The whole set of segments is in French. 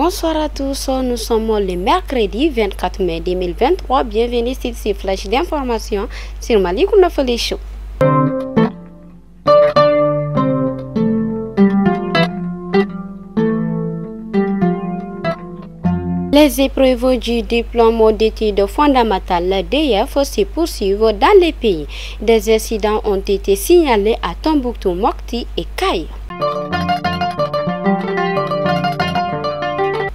Bonsoir à tous, nous sommes le mercredi 24 mai 2023. Bienvenue sur ce flash d'information sur Malikounda Fallé Show. Les épreuves du diplôme d'études fondamentales DEF se poursuivent dans les pays. Des incidents ont été signalés à Tombouctou, Mopti et Kayes.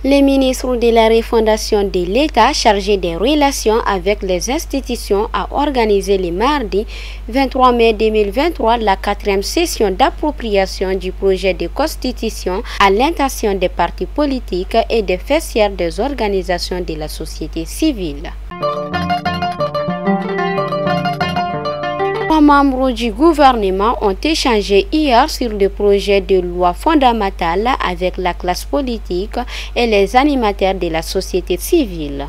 Le ministre de la refondation de l'État chargé des relations avec les institutions a organisé le mardi 23 mai 2023 la 4e session d'appropriation du projet de constitution à l'intention des partis politiques et des faiseurs des organisations de la société civile. Les membres du gouvernement ont échangé hier sur le projet de loi fondamentale avec la classe politique et les animateurs de la société civile.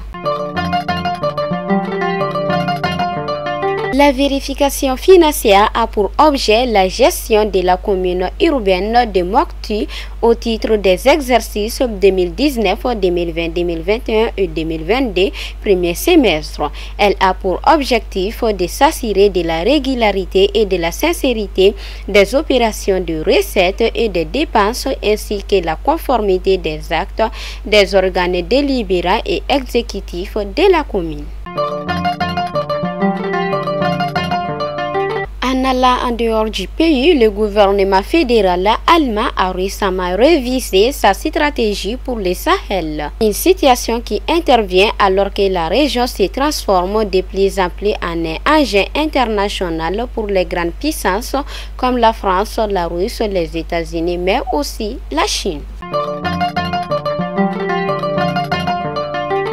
La vérification financière a pour objet la gestion de la commune urbaine de Mopti au titre des exercices 2019, 2020, 2021 et 2022, premier semestre. Elle a pour objectif de s'assurer de la régularité et de la sincérité des opérations de recettes et de dépenses ainsi que la conformité des actes des organes délibérants et exécutifs de la commune. En dehors du pays, le gouvernement fédéral allemand a récemment révisé sa stratégie pour le Sahel. Une situation qui intervient alors que la région se transforme de plus en plus en un engin international pour les grandes puissances comme la France, la Russie, les États-Unis, mais aussi la Chine.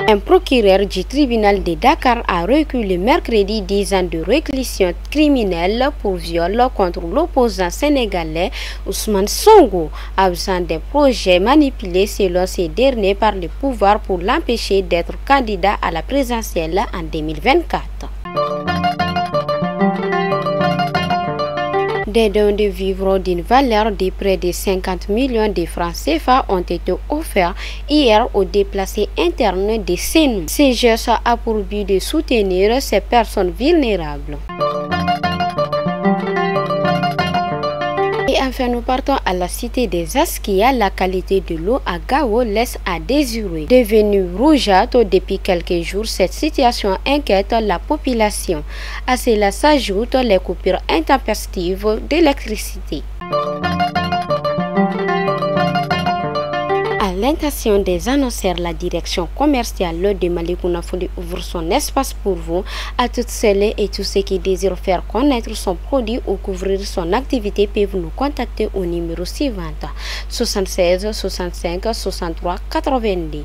Un procureur du tribunal de Dakar a reçu le mercredi 10 ans de réclusion criminelle pour viol contre l'opposant sénégalais Ousmane Sonko, absent des projets manipulés selon ces derniers par le pouvoir pour l'empêcher d'être candidat à la présidentielle en 2024. Des dons de vivres d'une valeur de près de 50 millions de francs CFA ont été offerts hier aux déplacés internes de Sénou. Ces gestes ont pour but de soutenir ces personnes vulnérables. Et enfin, nous partons à la cité des Askia. La qualité de l'eau à Gao laisse à désirer. Devenue rougeâtre depuis quelques jours, cette situation inquiète la population. À cela s'ajoutent les coupures intempestives d'électricité. À l'intention des annonceurs, la direction commerciale de Malikounda Fallé ouvre son espace pour vous, à toutes celles et tous ceux qui désirent faire connaître son produit ou couvrir son activité peuvent nous contacter au numéro suivant 76 65 63 90.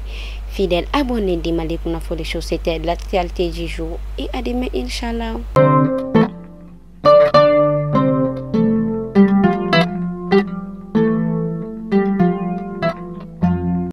Fidèles abonnés de Malikounda Fallé Show, c'était l'actualité du jour et à demain, Inch'Allah.